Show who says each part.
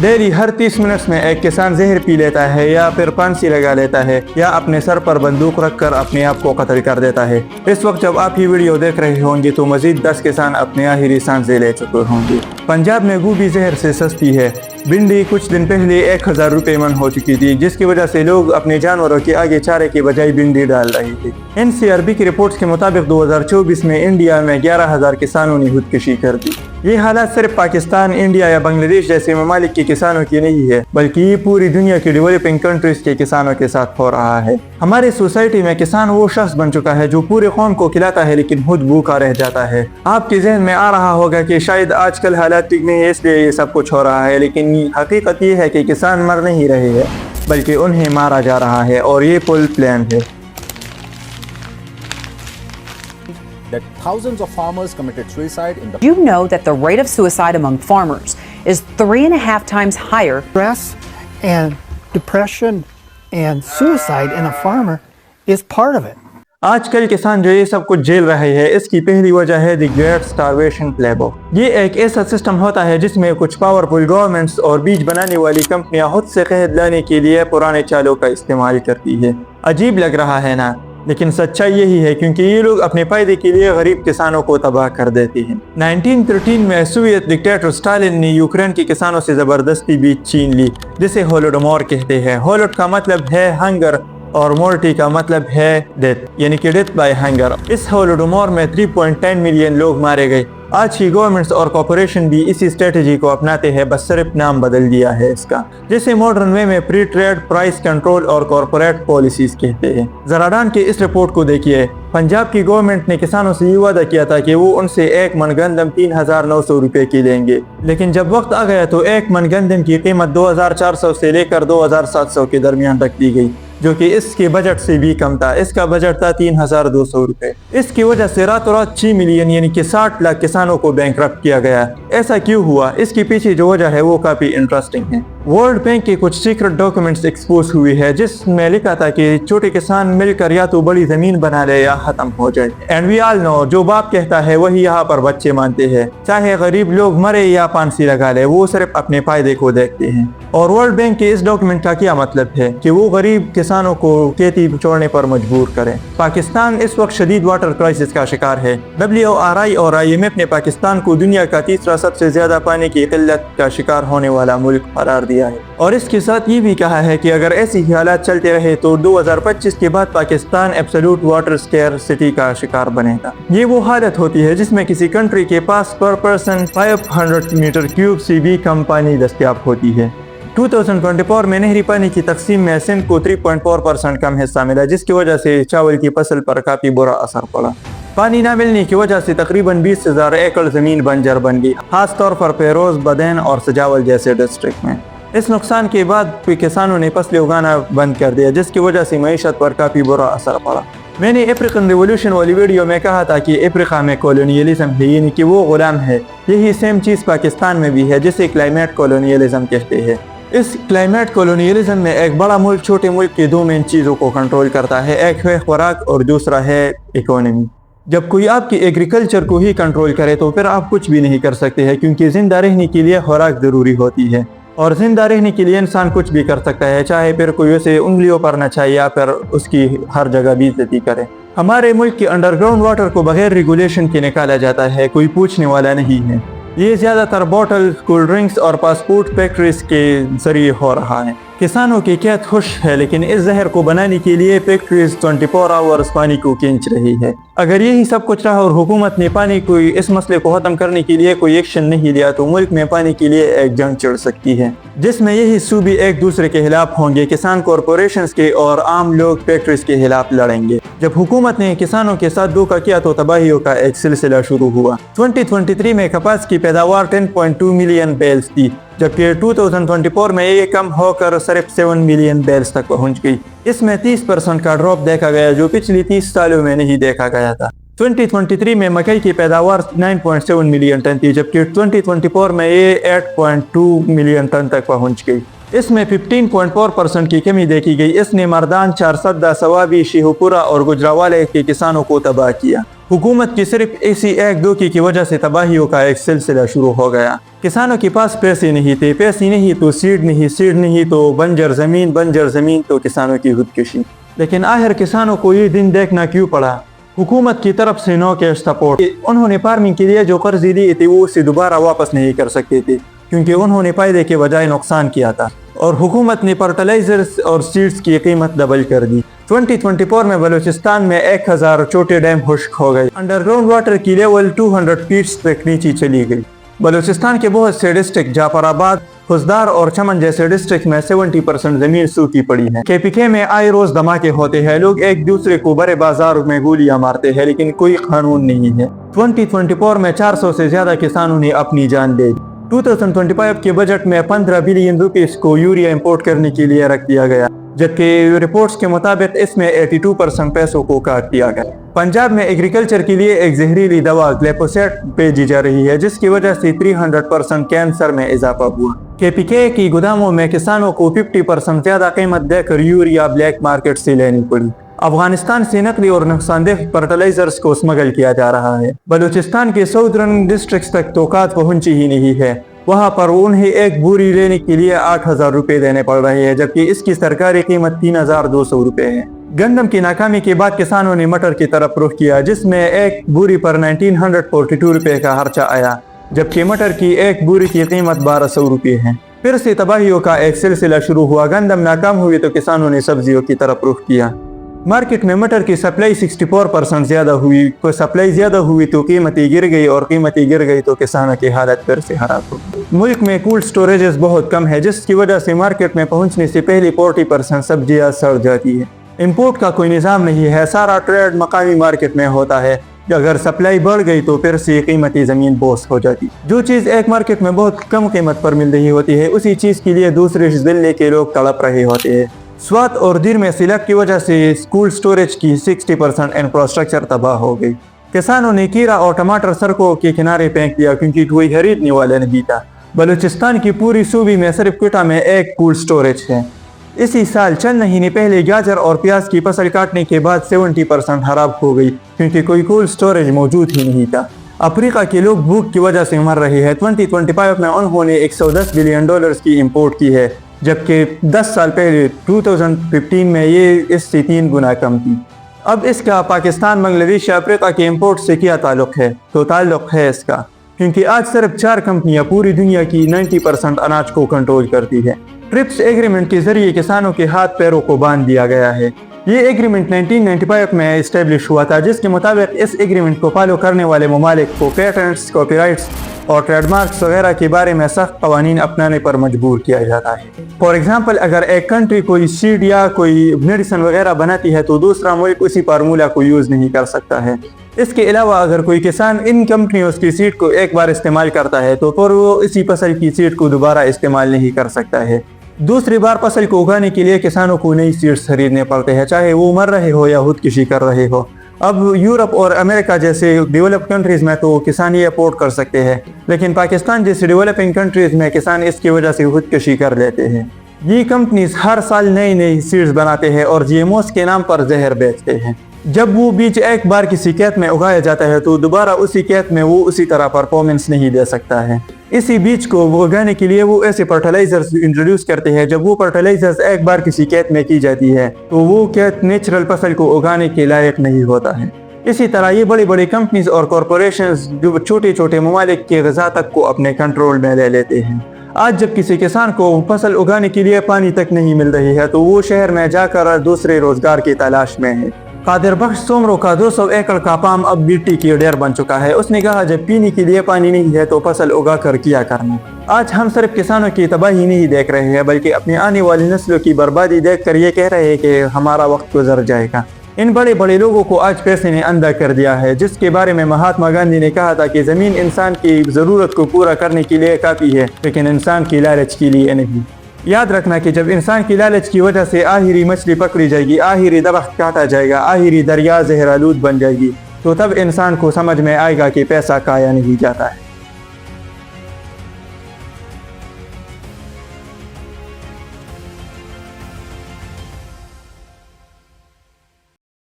Speaker 1: Daily हर 30 minutes में एक किसान जहर पी लेता है या फिर फांसी लगा लेता है या अपने सर पर बंदूक रखकर अपने आप को कत्ल कर देता है। इस वक्त जब आप ये वीडियो देख रहे होंगे तो मजीद 10 किसान अपने आखिरी सांसें ले चुके होंगे। पंजाब में गोभी जहर से सस्ती है। भिंडी कुछ दिन पहले 1000 रुपये मन हो चुकी थी, जिसकी वजह से लोग अपने जानवरों के आगे चारे के बजाय भिंडी डाल रहे थे। NCRB की रिपोर्ट्स के मुताबिक 2024 में इंडिया में 11,000 किसानों ने खुदकुशी कर दी। ये हालात सिर्फ पाकिस्तान, इंडिया या बांग्लादेश जैसे ममालिक के किसानों की नहीं है, बल्कि ये पूरी दुनिया की डेवलपिंग कंट्रीज के किसानों के साथ हो रहा है। हमारे सोसाइटी में किसान वो शख्स बन चुका है जो पूरे कौम को खिलाता है लेकिन खुद भूखा रह जाता है। आपके जहन में आ रहा होगा कि शायद आजकल हालात ठीक नहीं है इसलिए ये सब कुछ हो रहा है, लेकिन हकीकत ये है कि किसान मर नहीं रहे हैं बल्कि उन्हें मारा जा रहा है और ये फुल प्लान है।
Speaker 2: That thousands of farmers committed suicide in the...
Speaker 3: You know that the rate of suicide among farmers is 3.5 times higher.
Speaker 4: Stress and depression and suicide in a farmer is part of it.
Speaker 1: आजकल किसान जो ये सब कुछ झेल रहे हैं इसकी पहली वजह है द ग्रेट स्टारवेशन प्लेबुक। ये एक ऐसा सिस्टम होता है जिसमें कुछ पावरफुल गवर्नमेंट्स और बीज बनाने वाली कंपनियां खुद से शहद लाने के लिए पुराने चालों का इस्तेमाल करती है। अजीब लग रहा है ना, लेकिन सच्चाई यही है क्योंकि ये लोग अपने फायदे के लिए गरीब किसानों को तबाह कर देते हैं। 1913 में सोवियत डिक्टेटर स्टालिन ने यूक्रेन के किसानों से जबरदस्ती बीज छीन ली, जिसे होलोडोमोर कहते हैं। होलोड का मतलब है हंगर और मोर्टी का मतलब है डेथ, यानी कि डेथ बाय हंगर। इस होलोडोमोर में 3.10 मिलियन लोग मारे गए। आज की गवर्नमेंट्स और कॉर्पोरेशन भी इसी स्ट्रेटजी को अपनाते हैं, बस सिर्फ नाम बदल दिया है इसका, जिसे मॉडर्न वे में प्री ट्रेड, प्राइस कंट्रोल और कॉर्पोरेट पॉलिसीज कहते हैं। जराडान की इस रिपोर्ट को देखिए। पंजाब की गवर्नमेंट ने किसानों से ये वादा किया था कि वो उनसे एक मन गंदम 3,900 रुपए की लेंगे, लेकिन जब वक्त आ गया तो एक मन गंदम की कीमत 2,400 से लेकर 2,700 के दरमियान रख दी गई, जो कि इसके बजट से भी कम था। इसका बजट था 3,200 रुपए। इसकी वजह से रातों रात 6 मिलियन यानी कि 60 लाख किसानों को बैंकरप्ट किया गया। ऐसा क्यों हुआ? इसके पीछे जो वजह है वो काफी इंटरेस्टिंग है। वर्ल्ड बैंक के कुछ सीक्रेट डॉक्यूमेंट्स एक्सपोज हुए हैं जिसमें लिखा था कि छोटे किसान मिलकर या तो बड़ी जमीन बना ले या खत्म हो जाए। एंड वी ऑल नो, जो बाप कहता है वही यहाँ पर बच्चे मानते हैं। चाहे गरीब लोग मरे या फांसी लगा ले, वो सिर्फ अपने फायदे को देखते हैं। और वर्ल्ड बैंक के इस डॉक्यूमेंट का क्या मतलब है कि वो गरीब किसानों को खेती छोड़ने पर मजबूर करें। पाकिस्तान इस वक्त शदीद वाटर क्राइसिस का शिकार है। WRI और IMF ने पाकिस्तान को दुनिया का तीसरा सबसे ज्यादा पानी की किल्लत का शिकार होने वाला मुल्क करार दिया है, और इसके साथ ये भी कहा है कि अगर ऐसी हालात चलते रहे तो 2025 के बाद पाकिस्तान एब्सोल्यूट वाटर स्कैरसिटी का शिकार बनेगा। ये वो हालत होती है जिसमें किसी कंट्री के पास पर पर्सन 500 मीटर क्यूब से भी कम पानी दस्तयाब होती है। 2024 में नहरी पानी की तकसीम में सिंध को 3.4% कम हिस्सा मिला, जिसकी वजह से चावल की फसल पर काफी बुरा असर पड़ा। पानी न मिलने की वजह से तकरीबन 20,000 एकड़ जमीन बंजर बन गई, खास तौर पर फेरोज, बदेन और सजावल जैसे डिस्ट्रिक्ट में। इस नुकसान के बाद किसानों ने फसलें उगाना बंद कर दिया, जिसकी वजह से मईशत पर काफी बुरा असर पड़ा। मैंने अफ्रीकन रिवॉल्यूशन वाली वीडियो में कहा था कि अफ्रीका में कॉलोनियलिज्म है, यानी कि वो गुलाम है। यही सेम चीज़ पाकिस्तान में भी है, जिसे क्लाइमेट कॉलोनियलिज्म कहते हैं। इस क्लाइमेट कॉलोनियलिज्म में एक बड़ा मुल्क छोटे मुल्क की दो मेन चीज़ों को कंट्रोल करता है, एक है खुराक और दूसरा है इकोनॉमी। जब कोई आपकी एग्रीकल्चर को ही कंट्रोल करे तो फिर आप कुछ भी नहीं कर सकते हैं, क्योंकि जिंदा रहने के लिए खुराक ज़रूरी होती है, और जिंदा रहने के लिए इंसान कुछ भी कर सकता है, चाहे फिर कोई उसे उंगलियों पर नचाए या फिर उसकी हर जगह बेइज्जती करे। हमारे मुल्क के अंडरग्राउंड वाटर को बगैर रेगुलेशन के निकाला जाता है, कोई पूछने वाला नहीं है। ये ज़्यादातर बॉटल, कोल्ड ड्रिंक्स और पासपोर्ट फैक्ट्रीज के जरिए हो रहा है। किसानों की खेत खुश है, लेकिन इस जहर को बनाने के लिए फैक्ट्रीज 24 आवर्स पानी को खींच रही है। अगर यही सब कुछ रहा और हुकूमत ने पानी को इस मसले को ख़त्म करने के लिए कोई एक्शन नहीं लिया तो मुल्क में पानी के लिए एक जंग छिड़ सकती है, जिसमें यही सूबे एक दूसरे के खिलाफ होंगे। किसान कॉरपोरेशंस के और आम लोग फैक्ट्रीज के खिलाफ लड़ेंगे। जब हुकूमत ने किसानों के साथ धोखा किया तो तबाहियों का एक सिलसिला शुरू हुआ। 2023 में कपास की पैदावार 10.2 मिलियन बेल्स थी, जबकि 2024 में ये कम होकर सिर्फ 7 मिलियन बेल्स तक पहुंच गई। इसमें 30% का ड्रॉप देखा गया, जो पिछली 30 सालों में नहीं देखा गया था। 2023 में मकई की पैदावार 9.7 मिलियन टन थी, जबकि 2024 में ये 8.2 मिलियन टन तक पहुंच गई। इसमें 15.4% की कमी देखी गई। इसने मर्दान, चारसद्दा, सवाबी, शेखुपुरा और गुजरावाले के किसानों को तबाह किया। हुकूमत की सिर्फ इसी एक दो की वजह से तबाहियों का एक सिलसिला शुरू हो गया। किसानों के पास पैसे नहीं थे, पैसे नहीं तो सीड नहीं, सीड नहीं तो बंजर ज़मीन तो किसानों की खुदकुशी। लेकिन आखिर किसानों को ये दिन देखना क्यों पड़ा? हुकूमत की तरफ से नो कैश सपोर्ट। उन्होंने फार्मिंग के लिए जो कर्ज ली थी वो उसे दोबारा वापस नहीं कर सकते थे, क्योंकि उन्होंने फायदे के बजाय नुकसान किया था। और हुकूमत ने फर्टिलाइजर्स और सीड्स की कीमत डबल कर दी। 2024 में बलूचिस्तान में 1000 छोटे डैम खुश्क हो गए। अंडरग्राउंड वाटर की लेवल 200 फीट तक नीचे चली गई। बलूचिस्तान के बहुत से डिस्ट्रिक्ट जाफराबाद, खुजदार और चमन जैसे डिस्ट्रिक्ट में 70% जमीन सूखी पड़ी है। KPK में आए रोज धमाके होते हैं, लोग एक दूसरे को बड़े बाजार में गोलियां मारते हैं, लेकिन कोई कानून नहीं है। 2024 में 400 से ज्यादा किसानों ने अपनी जान दे दी। 2025 के बजट में 15 बिलियन रुपीस को यूरिया इंपोर्ट करने के लिए रख दिया गया, जबकि रिपोर्ट्स के मुताबिक इसमें 82% पैसों को काट दिया गया। पंजाब में एग्रीकल्चर के लिए एक जहरीली दवा ग्लिफोसेट भेजी जा रही है, जिसकी वजह से 300% कैंसर में इजाफा हुआ। KPK की गोदामों में किसानों को 50% ज्यादा कीमत देकर यूरिया ब्लैक मार्केट से लेनी पड़ी। अफगानिस्तान से नकली और नुकसानदेह फर्टिलाइजर्स को स्मगल किया जा रहा है। बलूचिस्तान के साउदर्न डिस्ट्रिक्ट तक तोकात पहुंची ही नहीं है। वहां पर उन्हें एक बोरी लेने के लिए 8000 रुपए देने पड़ रहे हैं, जबकि इसकी सरकारी कीमत 3200 रुपए है। गंदम की नाकामी के बाद किसानों ने मटर की तरफ रुख किया, जिसमें एक बोरी पर 1942 रुपए का खर्चा आया, जबकि मटर की एक बोरी की कीमत 1200 रुपए है। फिर से तबाहियों का एक सिलसिला शुरू हुआ। गंदम नाकाम हुई तो किसानों ने सब्जियों की तरफ रुख किया। मार्केट में मटर की सप्लाई 64% ज्यादा हुई। तो सप्लाई ज्यादा हुई तो कीमतें गिर गई, और कीमतें गिर गई तो किसानों की हालत फिर से खराब हो गई। मुल्क में कोल्ड स्टोरेजेस बहुत कम है, जिसकी वजह से मार्केट में पहुंचने से पहले 40% सब्जियां सड़ जाती है। इंपोर्ट का कोई निज़ाम नहीं है, सारा ट्रेड मकामी मार्केट में होता है। अगर सप्लाई बढ़ गई तो फिर से कीमती ज़मीन बोस हो जाती। जो चीज़ एक मार्केट में बहुत कम कीमत पर मिल रही होती है, उसी चीज़ के लिए दूसरे ज़िले के लोग तड़प रहे होते हैं। स्वात और दीर में सिलक की वजह से कोल्ड स्टोरेज की 60% इंफ्रास्ट्रक्चर तबाह हो गई। किसानों ने कीरा और टमाटर सड़कों के किनारे फेंक दिया, क्योंकि कोई खरीदने वाला नहीं था। बलूचिस्तान की पूरी सूबी में सिर्फ क्वेटा में एक कोल्ड स्टोरेज है। इसी साल चंद महीने पहले गाजर और प्याज की फसल काटने के बाद 70% खराब हो गई, क्योंकि कोई कोल्ड स्टोरेज मौजूद ही नहीं था। अफ्रीका के लोग भूख की वजह से मर रहे हैं। 2025 में उन्होंने 110 बिलियन डॉलर्स की इंपोर्ट की है, जबकि 10 साल पहले 2015 में ये इससे 3 गुना कम थी। अब इसका पाकिस्तान, बांग्लादेश या अफ्रीका के इंपोर्ट से क्या ताल्लुक है? तो ताल्लुक है इसका, क्योंकि आज सिर्फ 4 कंपनियां पूरी दुनिया की 90% अनाज को कंट्रोल करती है। ट्रिप्स एग्रीमेंट के जरिए किसानों के हाथ पैरों को बांध दिया गया है। ये एग्रीमेंट 1995 में इस्टेब्लिश हुआ था, जिसके मुताबिक इस एग्रीमेंट को फॉलो करने वाले ममालिक को पेटेंट्स, कॉपीराइट्स और ट्रेडमार्क्स वगैरह के बारे में सख्त कवानीन अपनाने पर मजबूर किया जाता है। फॉर एग्जाम्पल, अगर एक कंट्री कोई सीड या कोई मेडिसिन वगैरह बनाती है तो दूसरा मुल्क उसी फार्मूला को यूज़ नहीं कर सकता है। इसके अलावा अगर कोई किसान इन कंपनियों की सीड को एक बार इस्तेमाल करता है तो फिर वो इसी फसल की सीड को दोबारा इस्तेमाल नहीं कर सकता है। दूसरी बार फसल को उगाने के लिए किसानों को नई सीड्स खरीदने पड़ते हैं, चाहे वो मर रहे हो या खुदकुशी कर रहे हो। अब यूरोप और अमेरिका जैसे डेवलप कंट्रीज में तो किसान ये अफोर्ड कर सकते हैं, लेकिन पाकिस्तान जैसे डेवलपिंग कंट्रीज में किसान इसकी वजह से खुदकुशी कर लेते हैं। ये कंपनीज हर साल नई नई सीड्स बनाते हैं और GMOs के नाम पर जहर बेचते हैं। जब वो बीज एक बार किसी खेत में उगाया जाता है तो दोबारा उसी खेत में वो उसी तरह परफॉर्मेंस नहीं दे सकता है। इसी बीज को उगाने के लिए वो ऐसे फर्टिलाइजर्स इंट्रोड्यूस करते हैं। जब वो फर्टिलाइजर्स एक बार किसी खेत में की जाती है तो वो खेत नेचुरल फसल को उगाने के लायक नहीं होता है। इसी तरह ये बड़ी बड़ी कंपनीज और कॉरपोरेशंस जो छोटे छोटे ममालिक के ग़िज़ा तक को अपने कंट्रोल में ले लेते हैं। आज जब किसी किसान को फसल उगाने के लिए पानी तक नहीं मिल रही है तो वो शहर में जाकर दूसरे रोजगार की तलाश में है। कादिर बख्श सोमरो का 200 एकड़ का पाम अब मिट्टी की ढेर बन चुका है। उसने कहा, जब पीने के लिए पानी नहीं है तो फसल उगा कर किया करना। आज हम सिर्फ किसानों की तबाही नहीं देख रहे हैं, बल्कि अपनी आने वाली नस्लों की बर्बादी देख कर ये कह रहे हैं कि हमारा वक्त गुजर जाएगा। इन बड़े बड़े लोगों को आज पैसे ने अंधा कर दिया है, जिसके बारे में महात्मा गांधी ने कहा था कि ज़मीन इंसान की ज़रूरत को पूरा करने के लिए काफ़ी है, लेकिन इंसान की लालच के लिए नहीं। याद रखना कि जब इंसान की लालच की वजह से आखिरी मछली पकड़ी जाएगी, आखिरी दरख्त काटा जाएगा, आखिरी दरिया जहरालूद बन जाएगी, तो तब इंसान को समझ में आएगा कि पैसा खाया नहीं जाता है।